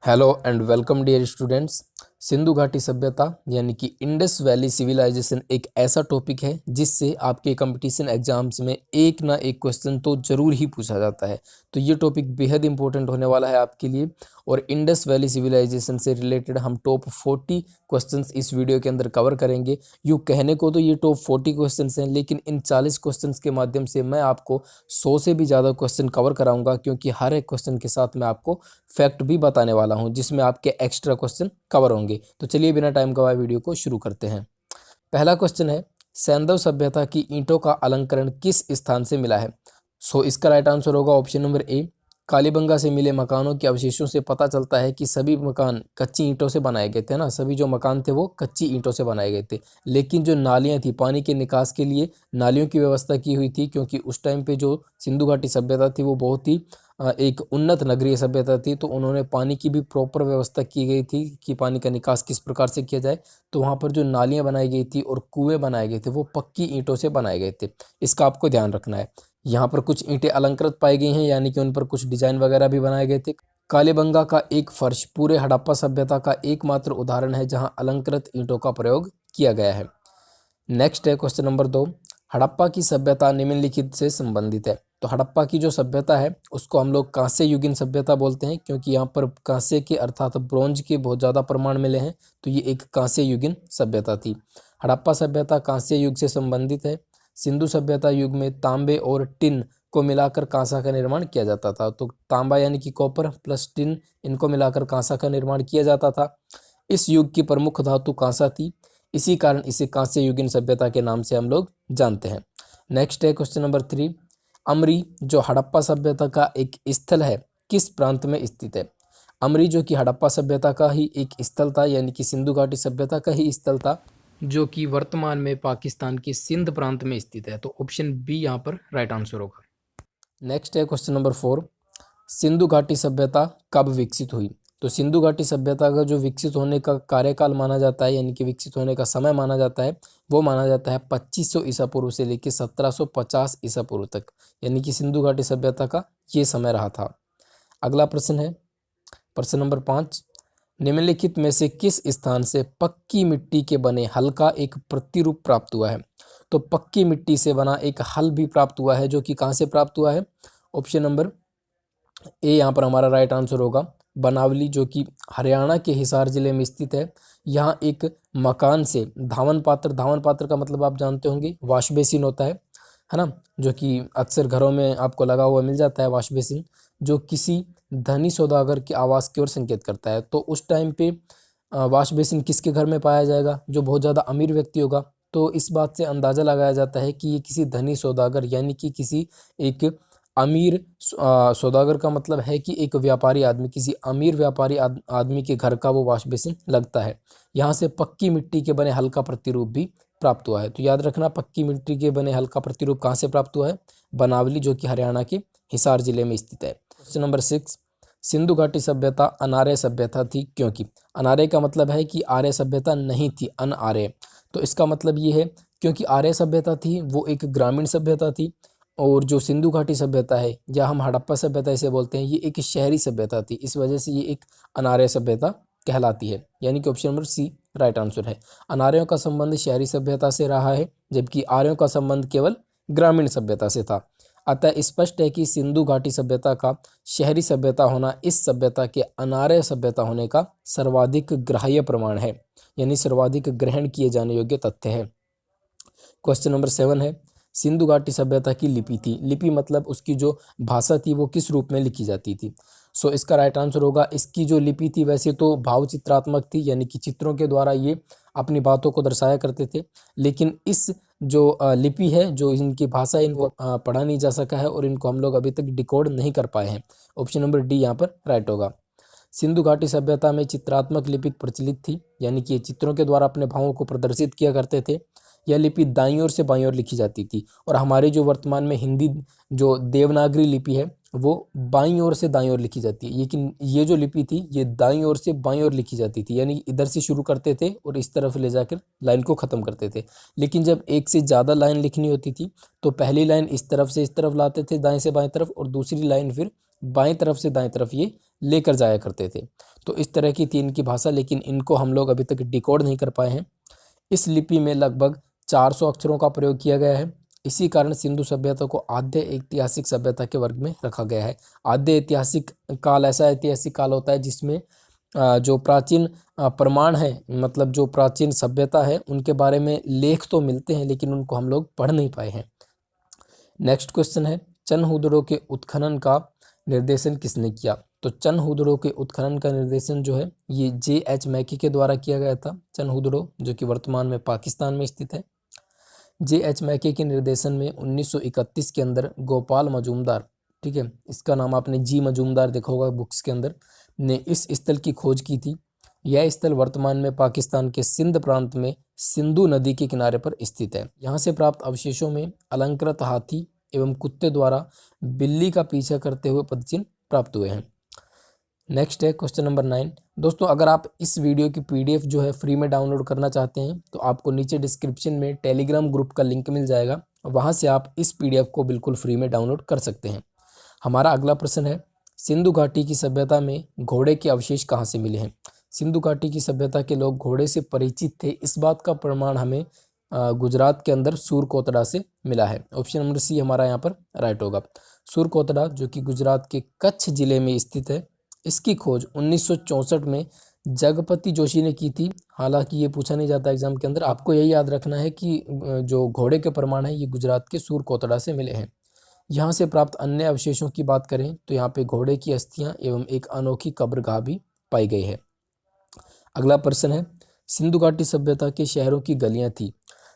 Hello and welcome dear students. Sindhu घाटी सभ्यता यानी कि इंडस वैली सिविलाइजेशन एक ऐसा टॉपिक है जिससे आपके कंपटीशन एग्जाम्स में एक ना एक क्वेश्चन तो ज़रूर ही पूछा जाता है। तो ये टॉपिक बेहद इंपॉर्टेंट होने वाला है आपके लिए। और इंडस वैली सिविलाइजेशन से रिलेटेड हम टॉप 40 क्वेश्चंस इस वीडियो के अंदर कवर करेंगे। यूँ कहने को तो ये टॉप 40 क्वेश्चंस हैं, लेकिन इन 40 क्वेश्चंस के माध्यम से मैं आपको 100 से भी ज़्यादा क्वेश्चन कवर कराऊंगा, क्योंकि हर एक क्वेश्चन के साथ मैं आपको फैक्ट भी बताने वाला हूं जिसमें आपके एक्स्ट्रा क्वेश्चन कवर होंगे। तो चलिए बिना टाइम गवाए वीडियो को शुरू करते हैं। पहला क्वेश्चन है, सैंधव सभ्यता की ईंटों का अलंकरण किस स्थान से मिला है? सो इसका राइट आंसर होगा ऑप्शन नंबर ए। कालीबंगा से मिले मकानों के अवशेषों से पता चलता है कि सभी मकान कच्ची ईंटों से बनाए गए थे ना, सभी जो मकान थे वो कच्ची ईंटों से बनाए गए थे। लेकिन जो नालियां थी, पानी के निकास के लिए नालियों की व्यवस्था की हुई थी, क्योंकि उस टाइम पे जो सिंधु घाटी सभ्यता थी वो बहुत ही एक उन्नत नगरीय सभ्यता थी। तो उन्होंने पानी की भी प्रॉपर व्यवस्था की गई थी कि पानी का निकास किस प्रकार से किया जाए। तो वहाँ पर जो नालियाँ बनाई गई थी और कुएँ बनाए गए थे वो पक्की ईंटों से बनाए गए थे। इसका आपको ध्यान रखना है। यहाँ पर कुछ ईंटें अलंकृत पाई गई हैं, यानी कि उन पर कुछ डिजाइन वगैरह भी बनाए गए थे। कालीबंगा का एक फर्श पूरे हड़प्पा सभ्यता का एकमात्र उदाहरण है जहाँ अलंकृत ईंटों का प्रयोग किया गया है। नेक्स्ट है क्वेश्चन नंबर 2। हड़प्पा की सभ्यता निम्नलिखित से संबंधित है। तो हड़प्पा की जो सभ्यता है उसको हम लोग कांस्य युगीन सभ्यता बोलते हैं, क्योंकि यहाँ पर कांस्य के अर्थात ब्रोंज के बहुत ज़्यादा प्रमाण मिले हैं। तो ये एक कांस्य युगीन सभ्यता थी। हड़प्पा सभ्यता कांस्य युग से संबंधित है। सिंधु सभ्यता युग में तांबे और टिन को मिलाकर कांसा का निर्माण किया जाता था। तो तांबा यानी कि कॉपर प्लस टिन, इनको मिलाकर कांसा का निर्माण किया जाता था। इस युग की प्रमुख धातु कांसा थी, इसी कारण इसे कांस्य युगीन सभ्यता के नाम से हम लोग जानते हैं। नेक्स्ट है क्वेश्चन नंबर 3। अमरी जो हड़प्पा सभ्यता का एक स्थल है किस प्रांत में स्थित है? अमरी जो कि हड़प्पा सभ्यता का ही एक स्थल था, यानी कि सिंधु घाटी सभ्यता का ही स्थल था, जो कि वर्तमान में पाकिस्तान के सिंध प्रांत में स्थित है। तो ऑप्शन बी यहाँ पर राइट आंसर होगा। नेक्स्ट है क्वेश्चन नंबर 4। सिंधु घाटी सभ्यता कब विकसित हुई? तो सिंधु घाटी सभ्यता का जो विकसित होने का कार्यकाल माना जाता है, यानी कि विकसित होने का समय माना जाता है, वो माना जाता है 2500 ईसा पूर्व से लेकर 1750 ईसा पूर्व तक, यानी कि सिंधु घाटी सभ्यता का ये समय रहा था। अगला प्रश्न है प्रश्न नंबर 5। निम्नलिखित में से किस स्थान से पक्की मिट्टी के बने हल का एक प्रतिरूप प्राप्त हुआ है? तो पक्की मिट्टी से बना एक हल भी प्राप्त हुआ है, जो कि कहाँ से प्राप्त हुआ है? ऑप्शन नंबर ए यहाँ पर हमारा राइट आंसर होगा। बनावली जो कि हरियाणा के हिसार जिले में स्थित है। यहाँ एक मकान से धावन पात्र का मतलब आप जानते होंगे, वॉश बेसिन होता है ना, जो कि अक्सर घरों में आपको लगा हुआ मिल जाता है वॉश बेसिन, जो किसी धनी सौदागर के आवास की ओर संकेत करता है। तो उस टाइम पे वॉश बेसिन किसके घर में पाया जाएगा? जो बहुत ज़्यादा अमीर व्यक्ति होगा। तो इस बात से अंदाज़ा लगाया जाता है कि ये किसी धनी सौदागर यानी कि किसी एक अमीर सौदागर का मतलब है कि एक व्यापारी आदमी, किसी अमीर व्यापारी आदमी के घर का वो वॉश बेसिन लगता है। यहाँ से पक्की मिट्टी के बने हल का प्रतिरूप भी प्राप्त हुआ है। तो याद रखना, पक्की मिट्टी के बने हल का प्रतिरूप कहाँ से प्राप्त हुआ है? बनावली जो कि हरियाणा के हिसार जिले में स्थित है। Question number 6। सिंधु घाटी सभ्यता अनार्य सभ्यता थी क्योंकि? अनार्य का मतलब है कि आर्य सभ्यता नहीं थी, अनआर्य। तो इसका मतलब ये है क्योंकि आर्य सभ्यता थी वो एक ग्रामीण सभ्यता थी, और जो सिंधु घाटी सभ्यता है या हम हड़प्पा सभ्यता इसे बोलते हैं, ये एक शहरी सभ्यता थी। इस वजह से ये एक अनार्य सभ्यता कहलाती है, यानी कि option number C right answer है। अनार्यों का संबंध शहरी सभ्यता से रहा है, जबकि आर्यों का संबंध केवल ग्रामीण सभ्यता से था। अतः स्पष्ट है कि सिंधु घाटी सभ्यता का शहरी सभ्यता होना इस सभ्यता के अनार्य सभ्यता होने का सर्वाधिक ग्राह्य प्रमाण है, यानी सर्वाधिक ग्रहण किए जाने योग्य तथ्य है। क्वेश्चन नंबर 7 है, सिंधु घाटी सभ्यता की लिपि थी। लिपि मतलब उसकी जो भाषा थी वो किस रूप में लिखी जाती थी? सो इसका राइट आंसर होगा, इसकी जो लिपि थी वैसे तो भाव चित्रात्मक थी, यानी कि चित्रों के द्वारा ये अपनी बातों को दर्शाया करते थे। लेकिन इस जो लिपि है, जो इनकी भाषा है, इनको पढ़ा नहीं जा सका है और इनको हम लोग अभी तक डिकोड नहीं कर पाए हैं। ऑप्शन नंबर डी यहाँ पर राइट होगा। सिंधु घाटी सभ्यता में चित्रात्मक लिपि प्रचलित थी, यानी कि ये चित्रों के द्वारा अपने भावों को प्रदर्शित किया करते थे। यह लिपि दाईं ओर से बाईं ओर लिखी जाती थी, और हमारे जो वर्तमान में हिंदी जो देवनागरी लिपि है वो बाईं ओर से दाईं ओर लिखी जाती है। लेकिन ये जो लिपि थी ये दाईं ओर से बाईं ओर लिखी जाती थी, यानी इधर से शुरू करते थे और इस तरफ ले जाकर लाइन को ख़त्म करते थे। लेकिन जब एक से ज़्यादा लाइन लिखनी होती थी तो पहली लाइन इस तरफ से इस तरफ लाते थे दाएं से बाएं तरफ, और दूसरी लाइन फिर बाएं तरफ से दाएं तरफ ये लेकर जाया करते थे। तो इस तरह की थी इनकी भाषा, लेकिन इनको हम लोग अभी तक डिकोड नहीं कर पाए हैं। इस लिपि में लगभग 400 अक्षरों का प्रयोग किया गया है। इसी कारण सिंधु सभ्यता को आद्य ऐतिहासिक सभ्यता के वर्ग में रखा गया है। आद्य ऐतिहासिक काल ऐसा ऐतिहासिक काल होता है जिसमें जो प्राचीन प्रमाण है, मतलब जो प्राचीन सभ्यता है, उनके बारे में लेख तो मिलते हैं लेकिन उनको हम लोग पढ़ नहीं पाए हैं। नेक्स्ट क्वेश्चन है, चनहुदड़ो के उत्खनन का निर्देशन किसने किया? तो चनहुदड़ो के उत्खनन का निर्देशन जो है ये J.H. मैकी के द्वारा किया गया था। चनहुदड़ो जो कि वर्तमान में पाकिस्तान में स्थित है। J.H. मैकी के निर्देशन में 1931 के अंदर गोपाल मजूमदार, ठीक है, इसका नाम आपने जी मजूमदार देखा होगा बुक्स के अंदर, ने इस स्थल की खोज की थी। यह स्थल वर्तमान में पाकिस्तान के सिंध प्रांत में सिंधु नदी के किनारे पर स्थित है। यहाँ से प्राप्त अवशेषों में अलंकृत हाथी एवं कुत्ते द्वारा बिल्ली का पीछा करते हुए पदचिन्ह प्राप्त हुए हैं। नेक्स्ट है क्वेश्चन नंबर 9। दोस्तों अगर आप इस वीडियो की PDF जो है फ्री में डाउनलोड करना चाहते हैं तो आपको नीचे डिस्क्रिप्शन में टेलीग्राम ग्रुप का लिंक मिल जाएगा, वहाँ से आप इस PDF को बिल्कुल फ्री में डाउनलोड कर सकते हैं। हमारा अगला प्रश्न है, सिंधु घाटी की सभ्यता में घोड़े के अवशेष कहाँ से मिले हैं? सिंधु घाटी की सभ्यता के लोग घोड़े से परिचित थे, इस बात का प्रमाण हमें गुजरात के अंदर सूरकोतड़ा से मिला है। ऑप्शन नंबर सी हमारा यहाँ पर राइट होगा। सूरकोतड़ा जो कि गुजरात के कच्छ जिले में स्थित है, इसकी खोज 1964 में जगपति जोशी ने की थी। हालांकि ये पूछा नहीं जाता एग्जाम के अंदर, आपको यही याद रखना है कि जो घोड़े के प्रमाण है ये गुजरात के सूरकोतड़ा से मिले हैं। यहाँ से प्राप्त अन्य अवशेषों की बात करें तो यहाँ पे घोड़े की अस्थियां एवं एक अनोखी कब्रगाह भी पाई गई है। अगला प्रश्न है, सिंधु घाटी सभ्यता के शहरों की गलियां थी।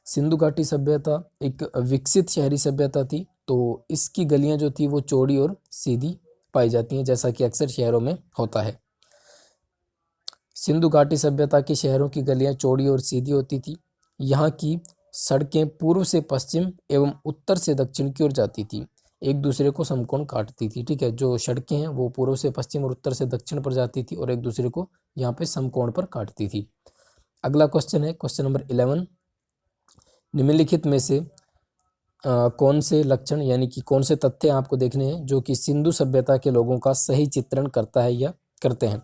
सिंधु घाटी सभ्यता एक विकसित शहरी सभ्यता थी, तो इसकी गलियां जो थी वो चौड़ी और सीधी पाई जाती हैं, जैसा कि अक्सर शहरों में होता है। सिंधु घाटी सभ्यता के शहरों की गलियां चौड़ी और सीधी होती थी। यहाँ की सड़कें पूर्व से पश्चिम एवं उत्तर से दक्षिण की ओर जाती थी, एक दूसरे को समकोण काटती थी। ठीक है, जो सड़कें हैं वो पूर्व से पश्चिम और उत्तर से दक्षिण पर जाती थी और एक दूसरे को यहाँ पे समकोण पर काटती थी। अगला क्वेश्चन है क्वेश्चन नंबर 11। निम्नलिखित में से कौन से लक्षण यानी कि कौन से तथ्य आपको देखने हैं जो कि सिंधु सभ्यता के लोगों का सही चित्रण करता है या करते हैं?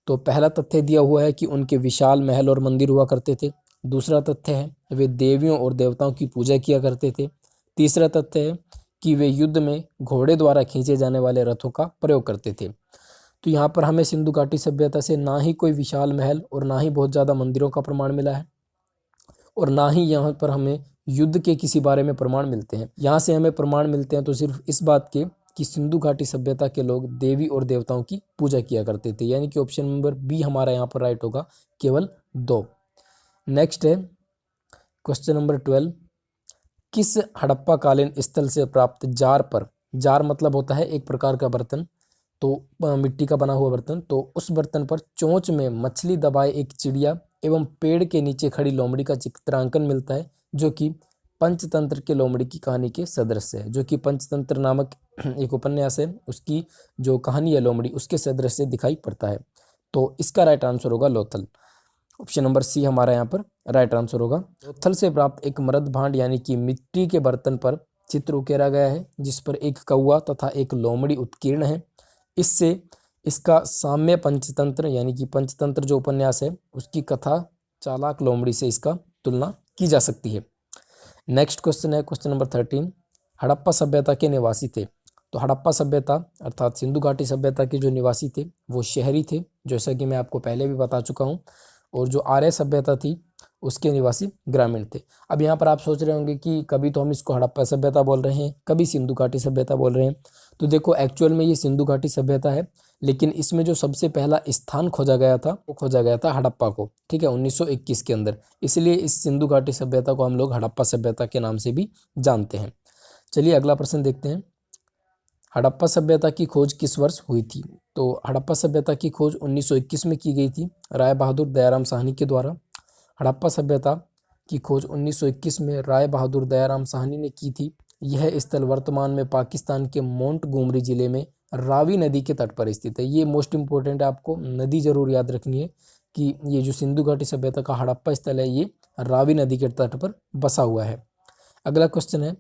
तो पहला तथ्य दिया हुआ है कि उनके विशाल महल और मंदिर हुआ करते थे। दूसरा तथ्य है वे देवियों और देवताओं की पूजा किया करते थे। तीसरा तथ्य है कि वे युद्ध में घोड़े द्वारा खींचे जाने वाले रथों का प्रयोग करते थे। तो यहाँ पर हमें सिंधु घाटी सभ्यता से ना ही कोई विशाल महल और ना ही बहुत ज़्यादा मंदिरों का प्रमाण मिला है और ना ही यहाँ पर हमें युद्ध के किसी बारे में प्रमाण मिलते हैं। यहाँ से हमें प्रमाण मिलते हैं तो सिर्फ इस बात के कि सिंधु घाटी सभ्यता के लोग देवी और देवताओं की पूजा किया करते थे, यानी कि ऑप्शन नंबर बी हमारा यहाँ पर राइट होगा, केवल 2। नेक्स्ट है क्वेश्चन नंबर 12। किस हड़प्पा कालीन स्थल से प्राप्त जार पर, जार मतलब होता है एक प्रकार का बर्तन, तो मिट्टी का बना हुआ बर्तन, तो उस बर्तन पर चोंच में मछली दबाए एक चिड़िया एवं पेड़ के नीचे खड़ी लोमड़ी का चित्रांकन मिलता है, जो कि पंचतंत्र के लोमड़ी की कहानी के सदृश है। जो कि पंचतंत्र नामक एक उपन्यास है, उसकी जो कहानी है लोमड़ी उसके सदृश से दिखाई पड़ता है। तो इसका राइट आंसर होगा लोथल। ऑप्शन नंबर सी हमारा यहाँ पर राइट आंसर होगा। लोथल से प्राप्त एक मृद भांड यानी कि मिट्टी के बर्तन पर चित्र उकेरा गया है, जिस पर एक कौवा तथा एक लोमड़ी उत्कीर्ण है। इससे इसका साम्य पंचतंत्र यानी कि पंचतंत्र जो उपन्यास है उसकी कथा चालाक लोमड़ी से इसका तुलना की जा सकती है। नेक्स्ट क्वेश्चन है क्वेश्चन नंबर 13। हड़प्पा सभ्यता के निवासी थे। तो हड़प्पा सभ्यता अर्थात सिंधु घाटी सभ्यता के जो निवासी थे वो शहरी थे, जैसा कि मैं आपको पहले भी बता चुका हूँ, और जो आर्य सभ्यता थी उसके निवासी ग्रामीण थे। अब यहाँ पर आप सोच रहे होंगे कि कभी तो हम इसको हड़प्पा सभ्यता बोल रहे हैं, कभी सिंधु घाटी सभ्यता बोल रहे हैं। तो देखो एक्चुअल में ये सिंधु घाटी सभ्यता है, लेकिन इसमें जो सबसे पहला स्थान खोजा गया था वो खोजा गया था हड़प्पा को, ठीक है, 1921 के अंदर। इसलिए इस सिंधु घाटी सभ्यता को हम लोग हड़प्पा सभ्यता के नाम से भी जानते हैं। चलिए अगला प्रश्न देखते हैं। हड़प्पा सभ्यता की खोज किस वर्ष हुई थी? तो हड़प्पा सभ्यता की खोज 1921 में की गई थी राय बहादुर दयाराम साहनी के द्वारा। हड़प्पा सभ्यता की खोज 1921 में राय बहादुर दयाराम साहनी ने की थी। यह स्थल वर्तमान में पाकिस्तान के मोंटगोमरी जिले में रावी नदी के तट पर स्थित है। ये मोस्ट इंपॉर्टेंट है, आपको नदी जरूर याद रखनी है कि ये जो सिंधु घाटी सभ्यता का हड़प्पा स्थल है ये रावी नदी के तट पर बसा हुआ है। अगला क्वेश्चन है,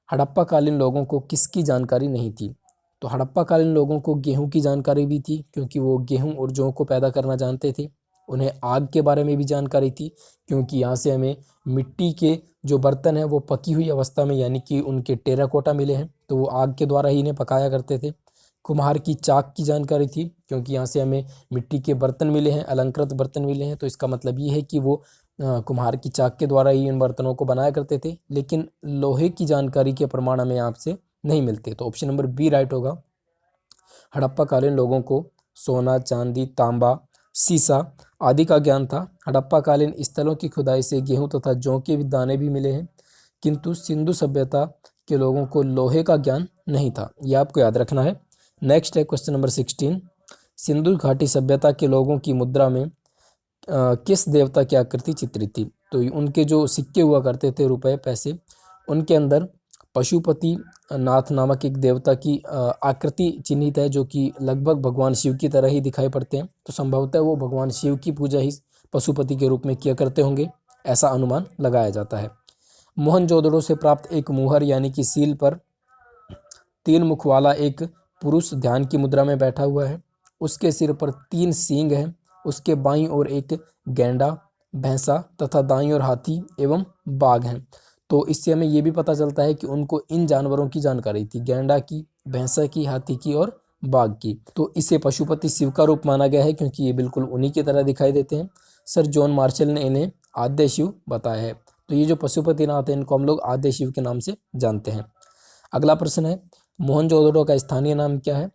हड़प्पा कालीन लोगों को किसकी जानकारी नहीं थी? तो हड़प्पा कालीन लोगों को गेहूं की जानकारी भी थी, क्योंकि वो गेहूं और जौ को पैदा करना जानते थे। उन्हें आग के बारे में भी जानकारी थी, क्योंकि यहाँ से हमें मिट्टी के जो बर्तन हैं वो पकी हुई अवस्था में, यानी कि उनके टेराकोटा मिले हैं, तो वो आग के द्वारा ही इन्हें पकाया करते थे। कुम्हार की चाक की जानकारी थी, क्योंकि यहाँ से हमें मिट्टी के बर्तन मिले हैं, अलंकृत बर्तन मिले हैं, तो इसका मतलब ये है कि वो कुम्हार की चाक के द्वारा ही इन बर्तनों को बनाया करते थे। लेकिन लोहे की जानकारी के प्रमाण हमें आपसे नहीं मिलते, तो ऑप्शन नंबर बी राइट होगा। हड़प्पा कालीन लोगों को सोना, चांदी, तांबा, सीसा आदि का ज्ञान था। हड़प्पा कालीन स्थलों की खुदाई से गेहूं तथा जौ के दाने भी मिले हैं, किंतु सिंधु सभ्यता के लोगों को लोहे का ज्ञान नहीं था। यह आपको याद रखना है। नेक्स्ट है क्वेश्चन नंबर 16। सिंधु घाटी सभ्यता के लोगों की मुद्रा में किस देवता की आकृति चित्रित थी? तो उनके जो सिक्के हुआ करते थे, रुपए, पैसे, उनके अंदर पशुपति नाथ नामक एक देवता की आकृति चिन्हित है, जो कि लगभग भगवान शिव की तरह ही दिखाई पड़ते हैं। तो संभवतः वो भगवान शिव की पूजा ही पशुपति के रूप में किया करते होंगे, ऐसा अनुमान लगाया जाता है। मोहनजोदड़ो से प्राप्त एक मुहर यानी कि सील पर 3 मुख वाला एक पुरुष ध्यान की मुद्रा में बैठा हुआ है। उसके सिर पर 3 सींग हैं। उसके बाईं ओर एक गैंडा, भैंसा तथा दाईं ओर हाथी एवं बाघ हैं। तो इससे हमें ये भी पता चलता है कि उनको इन जानवरों की जानकारी थी, गैंडा की, भैंसा की, हाथी की और बाघ की। तो इसे पशुपति शिव का रूप माना गया है, क्योंकि ये बिल्कुल उन्हीं की तरह दिखाई देते हैं। सर जॉन मार्शल ने इन्हें आद्य शिव बताया है। तो ये जो पशुपतिनाथ है, इनको हम लोग आद्य शिव के नाम से जानते हैं। अगला प्रश्न है, मोहनजोदड़ो का स्थानीय नाम क्या है?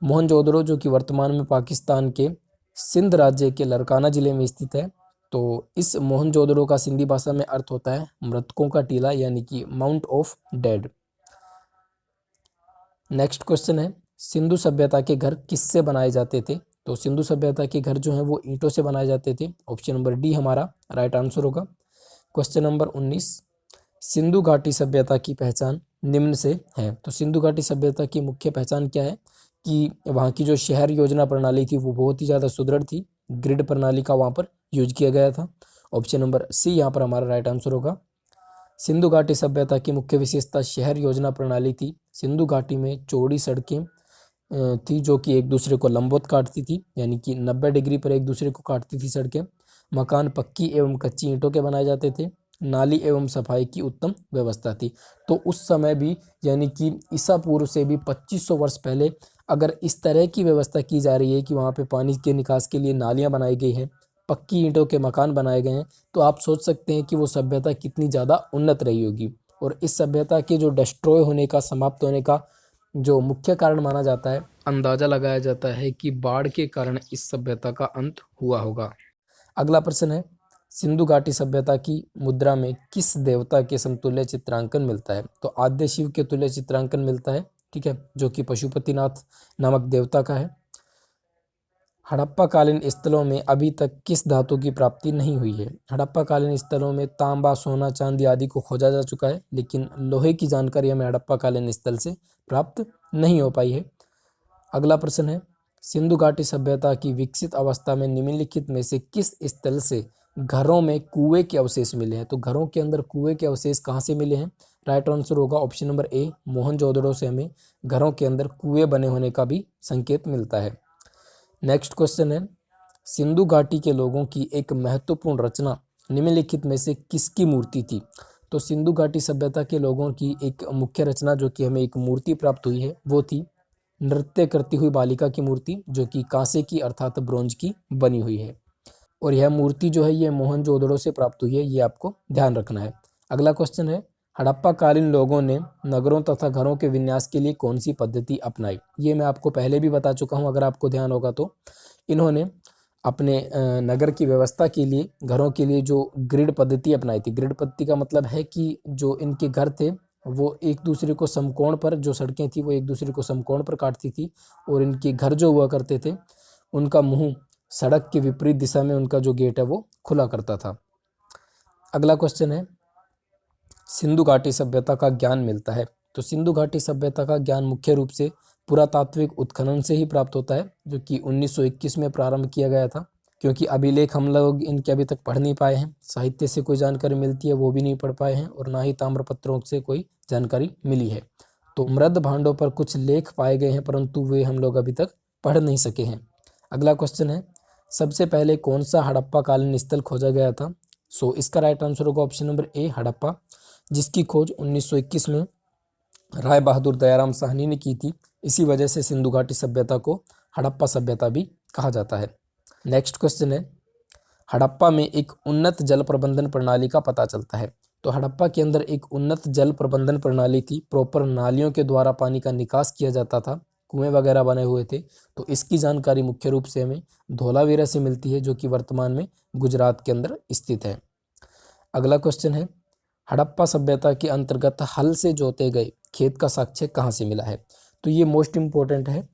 मोहनजोदड़ो जो कि वर्तमान में पाकिस्तान के सिंध राज्य के लरकाना जिले में स्थित है। तो इस मोहनजोदड़ो का सिंधी भाषा में अर्थ होता है मृतकों का टीला, यानी कि mount of dead. Next question है, सिंधु सभ्यता के घर किससे बनाए जाते थे? तो सिंधु सभ्यता के घर जो हैं वो ईंटों से बनाए जाते थे। ऑप्शन नंबर डी हमारा राइट आंसर होगा। क्वेश्चन नंबर 19, सिंधु घाटी सभ्यता की पहचान निम्न से है। तो सिंधु घाटी सभ्यता की मुख्य पहचान क्या है कि वहाँ की जो शहर योजना प्रणाली थी वो बहुत ही ज़्यादा सुदृढ़ थी। ग्रिड प्रणाली का वहाँ पर यूज किया गया था। ऑप्शन नंबर सी यहाँ पर हमारा राइट आंसर होगा। सिंधु घाटी सभ्यता की मुख्य विशेषता शहर योजना प्रणाली थी। सिंधु घाटी में चौड़ी सड़कें थी जो कि एक दूसरे को लंबवत काटती थी, यानी कि 90 डिग्री पर एक दूसरे को काटती थी सड़कें। मकान पक्की एवं कच्ची ईंटों के बनाए जाते थे। नाली एवं सफाई की उत्तम व्यवस्था थी। तो उस समय भी, यानी कि ईसा पूर्व से भी 2500 वर्ष पहले अगर इस तरह की व्यवस्था की जा रही है कि वहाँ पे पानी के निकास के लिए नालियाँ बनाई गई हैं, पक्की ईंटों के मकान बनाए गए हैं, तो आप सोच सकते हैं कि वो सभ्यता कितनी ज़्यादा उन्नत रही होगी। और इस सभ्यता के जो डिस्ट्रॉय होने का, समाप्त होने का जो मुख्य कारण माना जाता है, अंदाज़ा लगाया जाता है कि बाढ़ के कारण इस सभ्यता का अंत हुआ होगा। अगला प्रश्न है, सिंधु घाटी सभ्यता की मुद्रा में किस देवता के समतुल्य चित्रांकन मिलता है? तो आद्य शिव के तुल्य चित्रांकन मिलता है, ठीक है, जो कि पशुपतिनाथ नामक देवता का है। हड़प्पा कालीन स्थलों में अभी तक किस धातु की प्राप्ति नहीं हुई है? हड़प्पा कालीन स्थलों में तांबा, सोना, चांदी आदि को खोजा जा चुका है, लेकिन लोहे की जानकारी हमें हड़प्पा कालीन स्थल से प्राप्त नहीं हो पाई है। अगला प्रश्न है, सिंधु घाटी सभ्यता की विकसित अवस्था में निम्नलिखित में से किस स्थल से घरों में कुएं के अवशेष मिले हैं? तो घरों के अंदर कुएं के अवशेष कहाँ से मिले हैं? राइट आंसर होगा ऑप्शन नंबर ए, मोहनजोदड़ो से हमें घरों के अंदर कुएं बने होने का भी संकेत मिलता है। नेक्स्ट क्वेश्चन है, सिंधु घाटी के लोगों की एक महत्वपूर्ण रचना निम्नलिखित में से किसकी मूर्ति थी? तो सिंधु घाटी सभ्यता के लोगों की एक मुख्य रचना जो कि हमें एक मूर्ति प्राप्त हुई है वो थी नृत्य करती हुई बालिका की मूर्ति, जो कि कांसे की अर्थात ब्रोंज की बनी हुई है। और यह मूर्ति जो है ये मोहनजोदड़ो से प्राप्त हुई है, ये आपको ध्यान रखना है। अगला क्वेश्चन है, हड़प्पा कालीन लोगों ने नगरों तथा घरों के विन्यास के लिए कौन सी पद्धति अपनाई? ये मैं आपको पहले भी बता चुका हूँ, अगर आपको ध्यान होगा तो। इन्होंने अपने नगर की व्यवस्था के लिए, घरों के लिए जो ग्रिड पद्धति अपनाई थी। ग्रिड पद्धति का मतलब है कि जो इनके घर थे वो एक दूसरे को समकोण पर, जो सड़कें थी वो एक दूसरे को समकोण पर काटती थी, और इनके घर जो हुआ करते थे उनका मुंह सड़क के विपरीत दिशा में, उनका जो गेट है वो खुला करता था। अगला क्वेश्चन है, सिंधु घाटी सभ्यता का ज्ञान मिलता है। तो सिंधु घाटी सभ्यता का ज्ञान मुख्य रूप से पुरातात्विक उत्खनन से ही प्राप्त होता है, जो कि 1921 में प्रारंभ किया गया था। क्योंकि अभिलेख हम लोग इनके अभी तक पढ़ नहीं पाए हैं, साहित्य से कोई जानकारी मिलती है वो भी नहीं पढ़ पाए हैं, और ना ही ताम्रपत्रों से कोई जानकारी मिली है। तो मृद भांडों पर कुछ लेख पाए गए हैं, परंतु वे हम लोग अभी तक पढ़ नहीं सके हैं। अगला क्वेश्चन है, सबसे पहले कौन सा हड़प्पा कालीन स्थल खोजा गया था? सो इसका राइट आंसर होगा ऑप्शन नंबर ए, हड़प्पा, जिसकी खोज 1921 में राय बहादुर दयाराम साहनी ने की थी। इसी वजह से सिंधु घाटी सभ्यता को हड़प्पा सभ्यता भी कहा जाता है। नेक्स्ट क्वेश्चन है, हड़प्पा में एक उन्नत जल प्रबंधन प्रणाली का पता चलता है। तो हड़प्पा के अंदर एक उन्नत जल प्रबंधन प्रणाली थी, प्रॉपर नालियों के द्वारा पानी का निकास किया जाता था, कुएं वगैरह बने हुए थे। तो इसकी जानकारी मुख्य रूप से हमें धोलावीरा से मिलती है, जो कि वर्तमान में गुजरात के अंदर स्थित है। अगला क्वेश्चन है, हड़प्पा सभ्यता के अंतर्गत हल से जोते गए खेत का साक्ष्य कहाँ से मिला है? तो ये मोस्ट इम्पोर्टेंट है।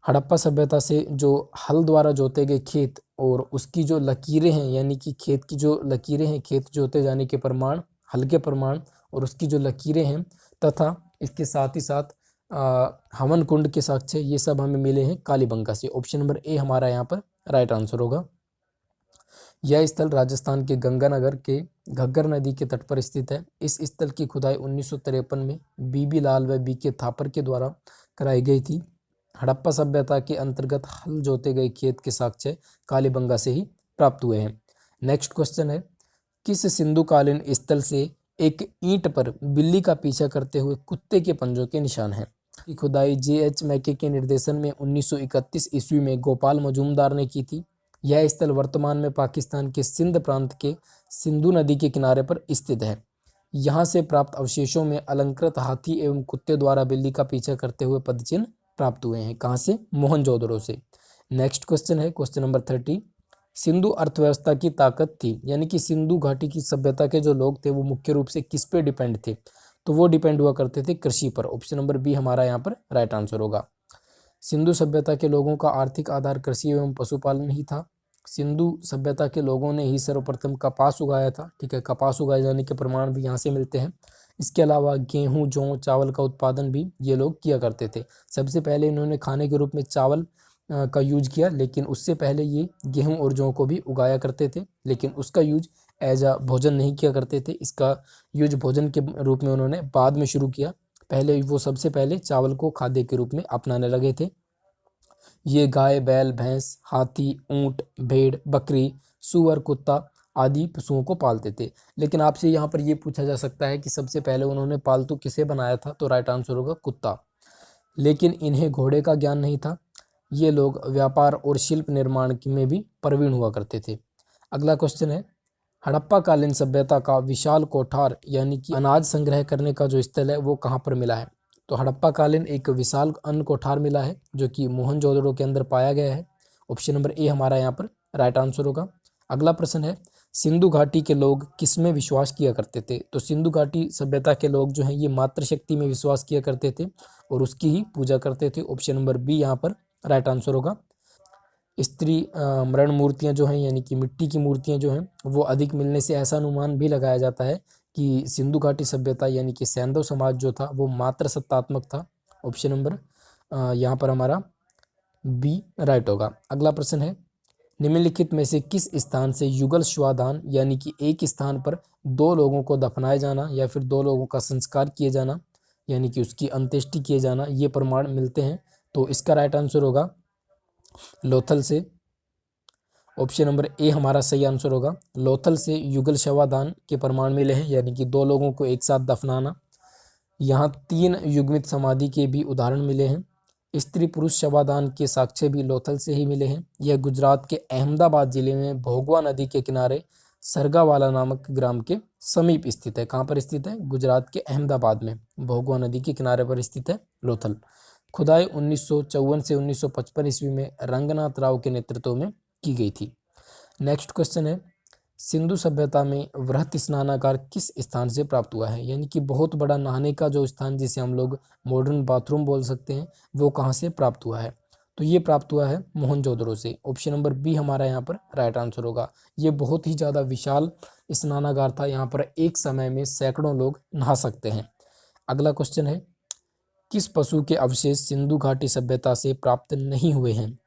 हड़प्पा सभ्यता से जो हल द्वारा जोते गए खेत और उसकी जो लकीरें हैं, यानी कि खेत की जो लकीरें हैं, खेत जोते जाने के प्रमाण, हल के प्रमाण और उसकी जो लकीरें हैं, तथा इसके साथ ही साथ हवन कुंड के साक्ष्य, ये सब हमें मिले हैं कालीबंगा से। ऑप्शन नंबर ए हमारा यहाँ पर राइट आंसर होगा। यह स्थल राजस्थान के गंगानगर के घग्गर नदी के तट पर स्थित है। इस स्थल की खुदाई 1953 में बीबी लाल व बी के थापर के द्वारा कराई गई थी। हड़प्पा सभ्यता के अंतर्गत हल जोते गए खेत के साक्ष्य कालीबंगा से ही प्राप्त हुए हैं। नेक्स्ट क्वेश्चन है, किस सिंधुकालीन स्थल से एक ईंट पर बिल्ली का पीछा करते हुए कुत्ते के पंजों के निशान हैं? की खुदाई J.H. मैके के निर्देशन में 1931 ईस्वी में गोपाल मजूमदार ने की थी। यह स्थल वर्तमान में पाकिस्तान के सिंध प्रांत के सिंधु नदी के किनारे पर स्थित है। यहाँ से प्राप्त अवशेषों में अलंकृत हाथी एवं कुत्ते द्वारा बिल्ली का पीछा करते हुए पदचिन्ह प्राप्त हुए हैं। कहाँ से? मोहनजोदड़ो से। नेक्स्ट क्वेश्चन है क्वेश्चन नंबर 30, सिंधु अर्थव्यवस्था की ताकत थी, यानी कि सिंधु घाटी की सभ्यता के जो लोग थे वो मुख्य रूप से किस पे डिपेंड थे? तो वो डिपेंड हुआ करते थे कृषि पर। ऑप्शन नंबर बी हमारा यहाँ पर राइट आंसर होगा। सिंधु सभ्यता के लोगों का आर्थिक आधार कृषि एवं पशुपालन ही था। सिंधु सभ्यता के लोगों ने ही सर्वप्रथम कपास उगाया था। ठीक है, कपास उगाए जाने के प्रमाण भी यहाँ से मिलते हैं। इसके अलावा गेहूं, जौ, चावल का उत्पादन भी ये लोग किया करते थे। सबसे पहले इन्होंने खाने के रूप में चावल का यूज किया, लेकिन उससे पहले ये गेहूं और जौ को भी उगाया करते थे, लेकिन उसका यूज एज अ भोजन नहीं किया करते थे। इसका यूज भोजन के रूप में उन्होंने बाद में शुरू किया। पहले वो सबसे पहले चावल को खाद्य के रूप में अपनाने लगे थे। ये गाय, बैल, भैंस, हाथी, ऊंट, भेड़, बकरी, सूअर, कुत्ता आदि पशुओं को पालते थे। लेकिन आपसे यहाँ पर ये पूछा जा सकता है कि सबसे पहले उन्होंने पालतू किसे बनाया था? तो राइट आंसर होगा कुत्ता। लेकिन इन्हें घोड़े का ज्ञान नहीं था। ये लोग व्यापार और शिल्प निर्माण में भी प्रवीण हुआ करते थे। अगला क्वेश्चन है, हड़प्पा कालीन सभ्यता का विशाल कोठार यानी कि अनाज संग्रह करने का जो स्थल है वो कहाँ पर मिला है? तो हड़प्पा कालीन एक विशाल अन्न कोठार मिला है, जो कि मोहनजोदड़ो के अंदर पाया गया है। ऑप्शन नंबर ए हमारा यहाँ पर राइट आंसर होगा। अगला प्रश्न है, सिंधु घाटी के लोग किस में विश्वास किया करते थे? तो सिंधु घाटी सभ्यता के लोग जो हैं ये मातृशक्ति में विश्वास किया करते थे और उसकी ही पूजा करते थे। ऑप्शन नंबर बी यहाँ पर राइट आंसर होगा। स्त्री मरण मूर्तियां जो हैं, यानी कि मिट्टी की मूर्तियां जो हैं, वो अधिक मिलने से ऐसा अनुमान भी लगाया जाता है कि सिंधु घाटी सभ्यता यानी कि सैंधव समाज जो था वो मात्र सत्तात्मक था। ऑप्शन नंबर यहाँ पर हमारा बी राइट होगा। अगला प्रश्न है, निम्नलिखित में से किस स्थान से युगल श्वादान यानी कि एक स्थान पर दो लोगों को दफनाए जाना या फिर दो लोगों का संस्कार किए जाना यानी कि उसकी अंत्येष्टि किए जाना ये प्रमाण मिलते हैं? तो इसका राइट आंसर होगा लोथल से। ऑप्शन नंबर ए हमारा सही आंसर होगा। लोथल से युगल शवादान के प्रमाण मिले हैं, यानी कि दो लोगों को एक साथ दफनाना। यहाँ 3 युग्मित समाधि के भी उदाहरण मिले हैं। स्त्री पुरुष शवादान के साक्ष्य भी लोथल से ही मिले हैं। यह गुजरात के अहमदाबाद जिले में भोगवा नदी के किनारे सरगावाला नामक ग्राम के समीप स्थित है। कहाँ पर स्थित है? गुजरात के अहमदाबाद में भोगवा नदी के किनारे पर स्थित है लोथल। खुदाई 1954 से 1955 ईस्वी में रंगनाथ राव के नेतृत्व में की गई थी। नेक्स्ट क्वेश्चन है, सिंधु सभ्यता में वृहत स्नानागार किस स्थान से प्राप्त हुआ है? यानी कि बहुत बड़ा नहाने का जो स्थान जिसे हम लोग मॉडर्न बाथरूम बोल सकते हैं, वो कहाँ से प्राप्त हुआ है? तो ये प्राप्त हुआ है मोहनजोदड़ो से। ऑप्शन नंबर बी हमारा यहाँ पर राइट आंसर होगा। ये बहुत ही ज़्यादा विशाल स्नानागार था, यहाँ पर एक समय में सैकड़ों लोग नहा सकते हैं। अगला क्वेश्चन है, किस पशु के अवशेष सिंधु घाटी सभ्यता से प्राप्त नहीं हुए हैं?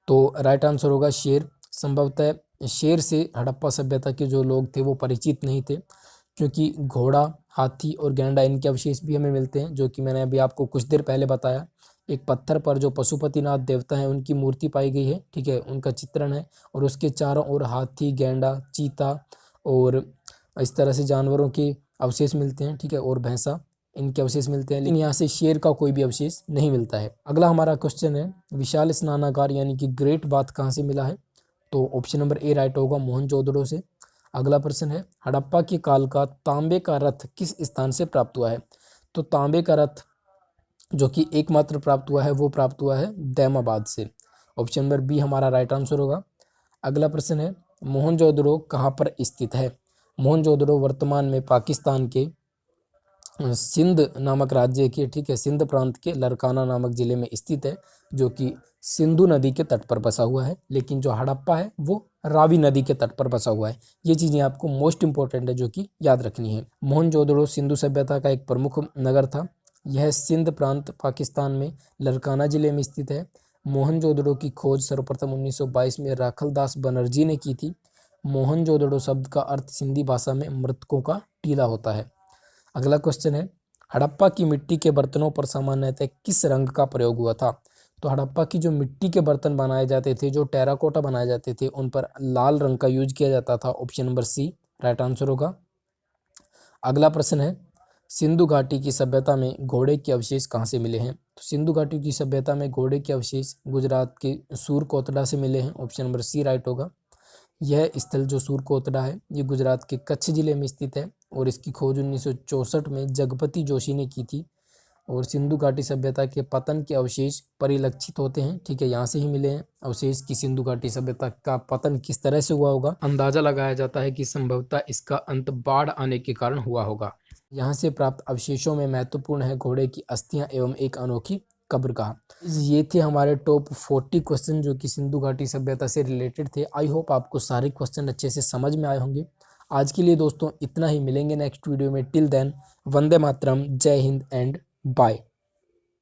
तो राइट आंसर होगा शेर। संभवतः शेर से हड़प्पा सभ्यता के जो लोग थे वो परिचित नहीं थे, क्योंकि घोड़ा, हाथी और गैंडा इनके अवशेष भी हमें मिलते हैं, जो कि मैंने अभी आपको कुछ देर पहले बताया। एक पत्थर पर जो पशुपतिनाथ देवता हैं उनकी मूर्ति पाई गई है, ठीक है, उनका चित्रण है, और उसके चारों ओर हाथी, गैंडा, चीता और इस तरह से जानवरों के अवशेष मिलते हैं, ठीक है, और भैंसा इनके अवशेष मिलते हैं, लेकिन यहाँ से शेर का कोई भी अवशेष नहीं मिलता है। अगला हमारा क्वेश्चन है, विशाल स्नानागार यानी कि ग्रेट बाथ कहाँ से मिला है? तो ऑप्शन नंबर ए राइट होगा, मोहनजोदड़ो से। अगला प्रश्न है, हड़प्पा के काल का तांबे का रथ किस स्थान से प्राप्त हुआ है? तो तांबे का रथ जो कि एकमात्र प्राप्त हुआ है वो प्राप्त हुआ है दैमाबाद से। ऑप्शन नंबर बी हमारा राइट आंसर होगा। अगला प्रश्न है, मोहनजोदड़ो कहाँ पर स्थित है? मोहनजोदड़ो वर्तमान में पाकिस्तान के सिंध नामक राज्य के, ठीक है, सिंध प्रांत के लरकाना नामक जिले में स्थित है, जो कि सिंधु नदी के तट पर बसा हुआ है। लेकिन जो हड़प्पा है वो रावी नदी के तट पर बसा हुआ है। ये चीज़ें आपको मोस्ट इंपॉर्टेंट है जो कि याद रखनी है। मोहनजोदड़ो सिंधु सभ्यता का एक प्रमुख नगर था। यह सिंध प्रांत पाकिस्तान में लरकाना जिले में स्थित है। मोहनजोदड़ो की खोज सर्वप्रथम 1922 में राखलदास बनर्जी ने की थी। मोहनजोदड़ो शब्द का अर्थ सिंधी भाषा में मृतकों का टीला होता है। अगला क्वेश्चन है, हड़प्पा की मिट्टी के बर्तनों पर सामान्यतः किस रंग का प्रयोग हुआ था? तो हड़प्पा की जो मिट्टी के बर्तन बनाए जाते थे, जो टेराकोटा बनाए जाते थे, उन पर लाल रंग का यूज किया जाता था। Option number C right answer होगा। अगला प्रश्न है, सिंधु घाटी की सभ्यता में घोड़े के अवशेष कहाँ से मिले हैं? तो सिंधु घाटी की सभ्यता में घोड़े के अवशेष गुजरात के सूरकोतड़ा से मिले हैं। ऑप्शन नंबर सी राइट होगा। यह स्थल जो सूरकोतड़ा है ये गुजरात के कच्छ जिले में स्थित है, और इसकी खोज 1964 में जगपति जोशी ने की थी। और सिंधु घाटी सभ्यता के पतन के अवशेष परिलक्षित होते हैं, ठीक है, यहाँ से ही मिले हैं अवशेष की सिंधु घाटी सभ्यता का पतन किस तरह से हुआ होगा। अंदाजा लगाया जाता है कि संभवतः इसका अंत बाढ़ आने के कारण हुआ होगा। यहाँ से प्राप्त अवशेषों में महत्वपूर्ण है घोड़े की अस्थियां एवं एक अनोखी कब्र का। ये थे हमारे टॉप 40 क्वेश्चन जो कि सिंधु घाटी सभ्यता से रिलेटेड थे। आई होप आपको सारे क्वेश्चन अच्छे से समझ में आए होंगे। आज के लिए दोस्तों इतना ही, मिलेंगे नेक्स्ट वीडियो में। टिल देन, वंदे मातरम, जय हिंद एंड बाय।